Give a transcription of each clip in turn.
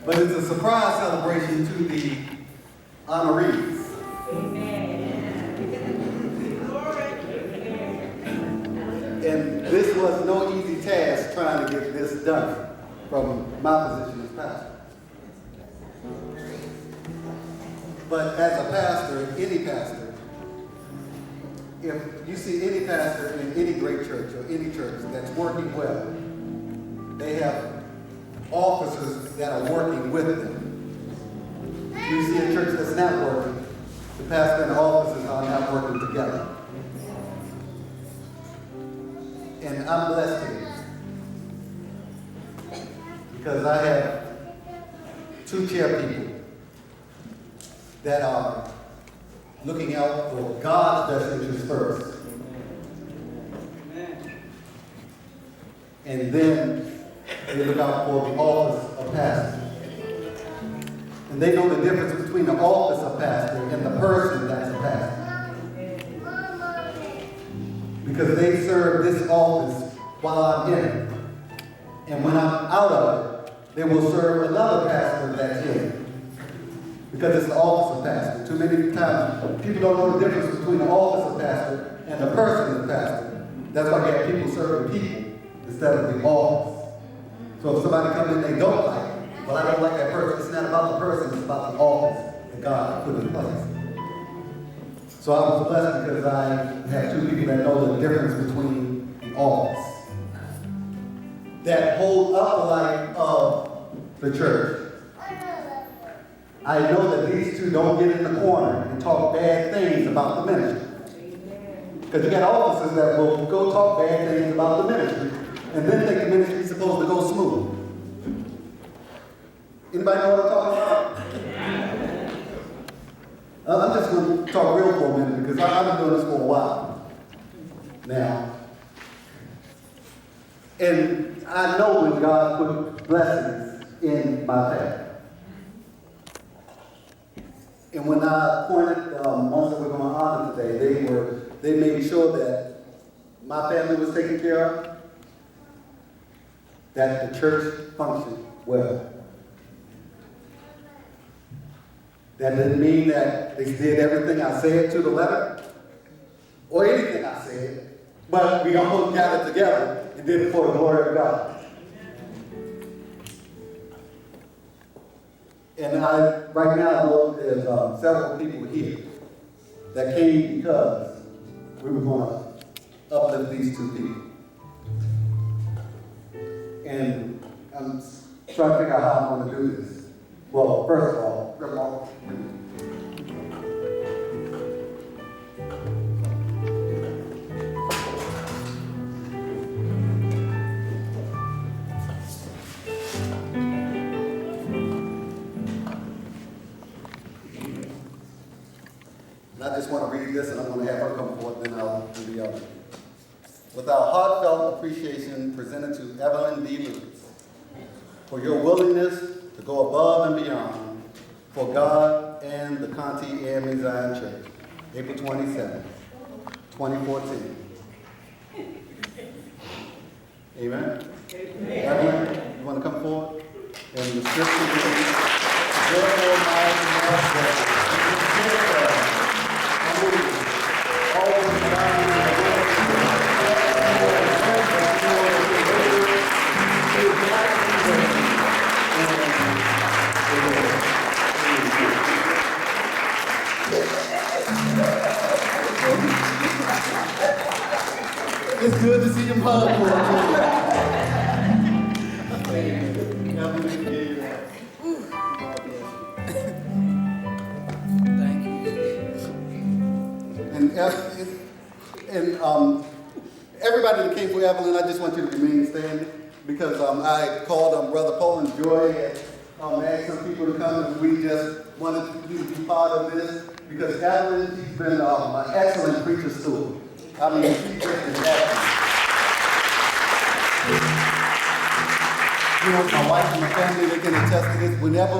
But it's a surprise celebration to the honorees. And this was no easy task trying to get this done from my position as pastor. But as a pastor, any pastor, if you see any pastor in any great church or any church that's working well, they have officers that are working with them. If you see a church that's not working, the pastor and the officers are not working together. And I'm blessed here because I have two chair people that are looking out for God's best interests first. And then they look out for the office of pastor. And they know the difference between the office of pastor and the person that's a pastor. Because they serve this office while I'm in it. And when I'm out of it, they will serve another pastor that's in it. Because it's the office of pastor. Too many times, people don't know the difference between the office of pastor and the person of pastor. That's why you have people serving people instead of the office. So if somebody comes in and they don't like it, well, I don't like that person. It's not about the person, it's about the office that God put in place. So I was blessed because I had two people that know the difference between the office. That hold up the light of the church. I know that these two don't get in the corner and talk bad things about the ministry. Because you got officers that will go talk bad things about the ministry and then think the ministry is supposed to go smooth. Anybody know what I'm talking about? I'm just going to talk real for a minute because I've been doing this for a while now. And I know when God put blessings in my path. And when I appointed ones that we're going to honor today, they made sure that my family was taken care of, that the church functioned well. That didn't mean that they did everything I said to the letter, or anything I said, but we all got it together and did it for the glory of God. And right now, I know there's several people here that came because we were going to uplift these two people. And I'm trying to figure out how I'm going to do this. Well, first of all, I just want to read this, and I'm going to have her come forth, then I'll do the other. With our heartfelt appreciation presented to Evelyn D. Lewis for your willingness to go above and beyond for God and the Contee and Zion Church, April 27, 2014. Amen? Evelyn, you want to come forward? And the scripture reads, therefore, it's good to see them hug for Thank you. And everybody that came for Evelyn, I just want you to remain standing because I called Brother Poland's Joy and asked some people to come, and we just wanted you to be part of this because Evelyn, she's been an excellent preacher steward. I mean, she's just been excellent. You know, my wife and my family, they can attest to this. Whenever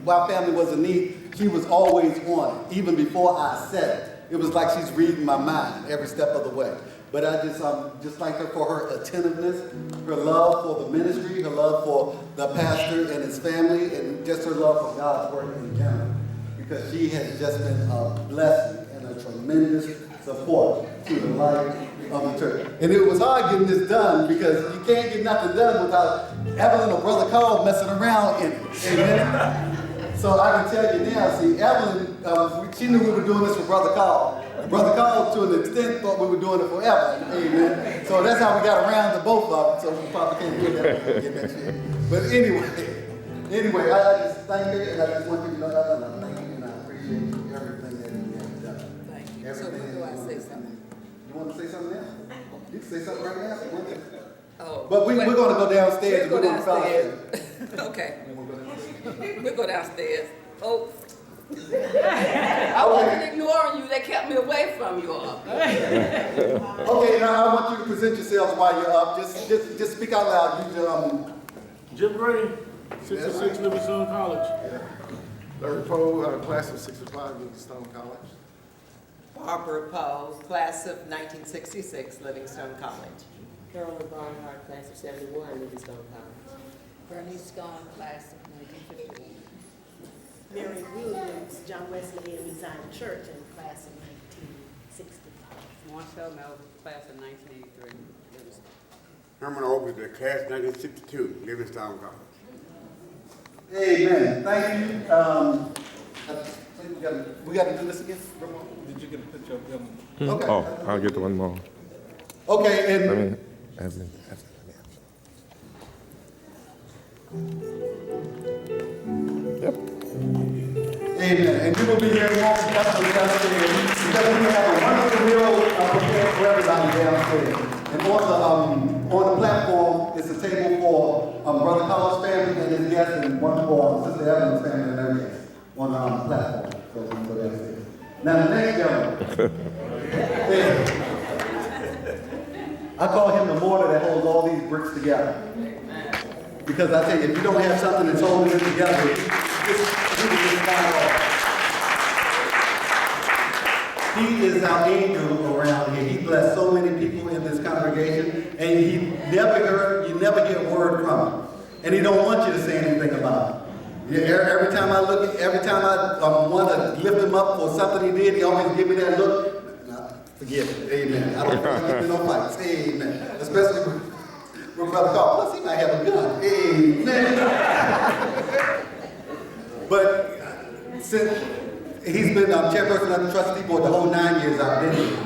my family was in need, she was always on it, even before I said it. It was like she's reading my mind every step of the way. but I just thank her for her attentiveness, her love for the ministry, her love for the pastor and his family, and just her love for God's work in general. Because she has just been a blessing and a tremendous support to the life of the church. And it was hard getting this done because you can't get nothing done without Evelyn or Brother Carl messing around in it. Amen. So I can tell you now, see, Evelyn, she knew we were doing this for Brother Carl. And Brother Carl, to an extent, thought we were doing it for Evelyn. Amen. So that's how we got around to both of them. So we probably can't get that shit. But anyway, I just thank you, and I just want you to know that I thank you, and I appreciate everything that you have done. Thank you. So when do I say something? You want to say something else? You can say something right now. Oh, but we're going to go downstairs. We'll go downstairs. Okay. We'll go downstairs. Oh. I wasn't ignoring you. They kept me away from you all. Okay, now I want you to present yourselves while you're up. Just speak out loud. Jim Gray, 66 Livingstone College. Yeah. Larry Poe, class of 65, Livingstone College. Barbara Poe, class of 1966, Livingstone College. Carolyn Barnhart, class of 71, Livingstone College. Bernice Gone, class of 1950. Mary Williams, John Wesleyan Zion Church, in the class of 1965. Marcel Melvin, class of 1983. Herman Oakes, the class 1962, Livingstone College. Amen. Thank you. We got to do this again? Did you get a picture of them? Okay. Oh, I'll get the one more. Okay, and Evelyn. Yep. amen. And you will be here more definitely downstairs because we have a wonderful meal prepared for everybody downstairs. And on the platform is a table for Brother Carl's family and his guests, and one for Sister Evelyn's family and their guests on the platform. So we can go downstairs. Now the next gentleman. I call him the mortar that holds all these bricks together. Because I tell you, if you don't have something that's holding it together, you can fall off. He is our angel around here. He blessed so many people in this congregation, and you never hear a word from him. And he don't want you to say anything about it. Every time I want to lift him up for something he did, he always give me that look. Forgive it. Amen. I don't want to get no fights. Amen. Especially with Brother Carl. Plus, he might have a gun. Amen. But since he's been chairperson of the trustee board the whole 9 years I've been here,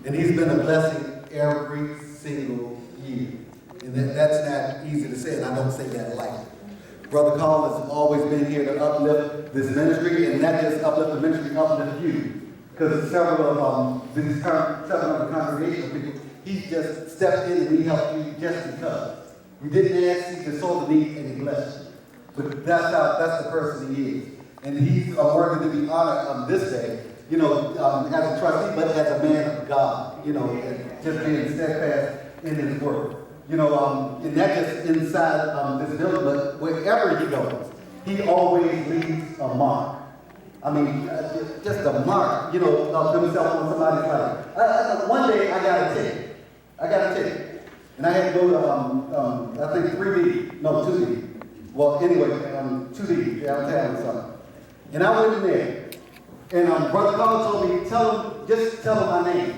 and he's been a blessing every single year. And that's not easy to say, and I don't say that lightly. Brother Carl has always been here to uplift this ministry, and not just uplift the ministry, uplift you. Because several of the congregational people, he just stepped in and he helped you just because. You didn't ask, he just saw the need and he blessed you. But that's the person he is. And he's worthy to be honored on this day, as a trustee, but as a man of God, just being steadfast in his work. And not just inside this building, but wherever he goes, he always leaves a mark. I mean, just a mark, of himself on somebody's life. One day I got a ticket. And I had to go to, I think 2D. Well, anyway, 2D, downtown or something. And I went in there. And Brother Carl told me, just tell him my name.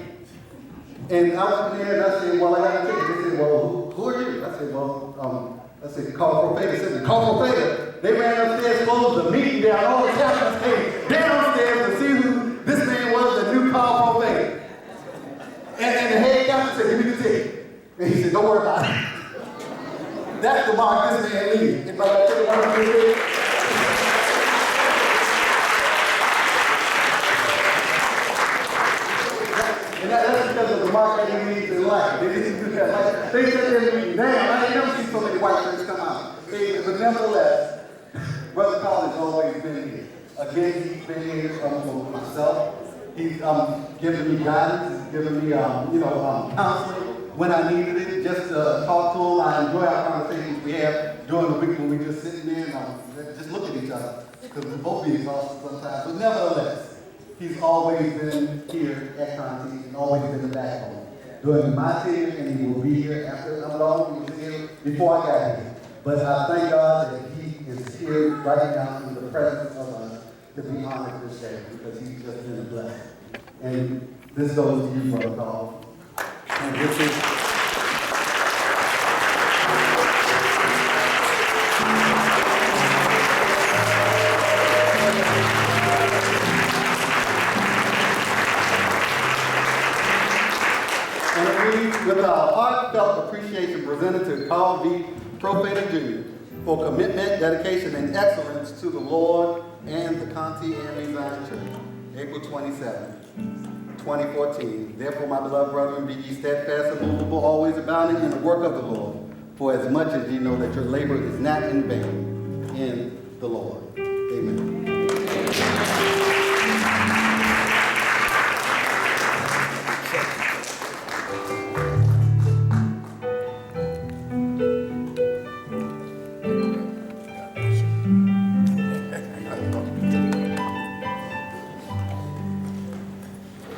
And I went in there and I said, well, I got a ticket. They said, well, who are you? I said, well, call Profater. They said, call Profater. They ran upstairs, closed the meeting down. All the chaplains came downstairs to see who this man was, the new Carl Profater. And the head captain said, give me the ticket. And he said, don't worry about it. That's the mark this man leaves. And like I took one of his head. And that's because of the mark that he leaves in life. They didn't do that. They said they're leaving. Damn, I ain't never seen so many white shirts come out. But nevertheless, Brother Carl has always been here. Again, he's been here for myself. He's given me guidance. He's given me, counseling when I needed it. Just talk to him. I enjoy our conversations we have during the week when we just sitting there and just look at each other. Because we both be exhausted sometimes. But nevertheless, he's always been here at Contee and always been the backbone. during my tenure, and he will be here after I'm gone. He was here before I got here. But I thank God that he is here right now in the presence of us to be honored this day, because he's just been a blessing. And this goes to you, Brother Carl. And this is... With our heartfelt appreciation presented to Carl V. Profater Jr. for commitment, dedication, and excellence to the Lord and the Contee and Zion Church, April 27, 2014. Therefore, my beloved brethren, be ye steadfast and immovable, always abounding in the work of the Lord, for as much as ye know that your labor is not in vain in the Lord. Amen.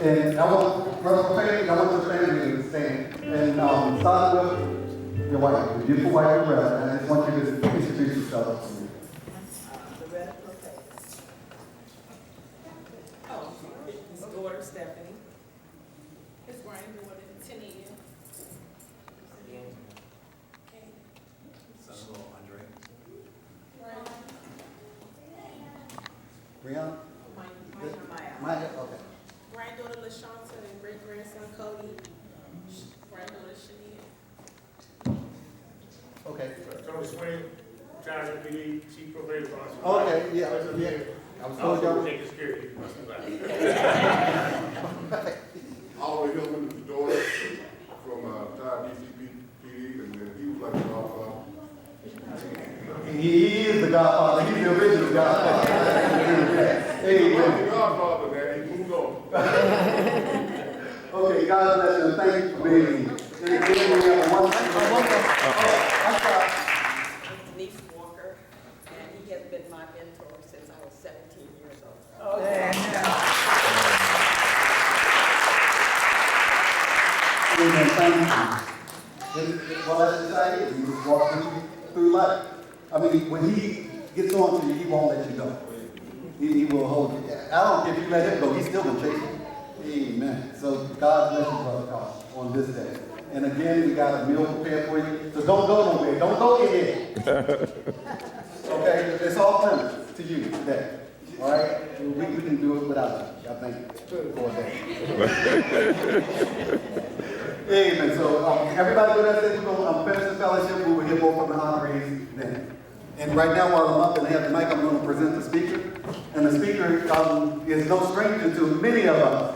And I want, Brother Profater, I want your family to stand. And start with your wife, your beautiful wife, Loretta. And I just want you to introduce yourself to me. Loretta Profater. Oh, his daughter Stephanie. His granddaughter, Tania. Son-in-law Andre. Brianna? Maya, okay. Granddaughter LaShanta and great-grandson Cody. Granddaughter Shania. Okay. Tony Swing, Johnson PD, Chief Profater Boss. Okay, yeah. I was told y'all. Take his care, you must be back. Oliver Hillman is the daughter from Todd DCPD, and then he was like the godfather. He is the godfather. He's the original godfather. He was the godfather, man. He moved on. Okay, God bless you, and thank you for being here. And again, we have a Denise Walker, and he has been my mentor since I was 17 years old. Amen. Thank you. Well, that's just how he is. He just walks through life. I mean, when he gets on to you, he won't let you go. He will hold you. I don't care if you let him go, he's still going to chase you. Amen. So God bless you, Brother Carl, on this day. And again, we got a meal prepared for you. So don't go nowhere. Don't go anywhere. Okay? It's all premise to you today. All right? We can do it without you. I thank you for that. Amen. So everybody go downstairs. We're going to finish the fellowship. We will hear more from the honorees then. And right now, while I'm up and have the mic, I'm going to present the speaker. And the speaker is no stranger to many of us.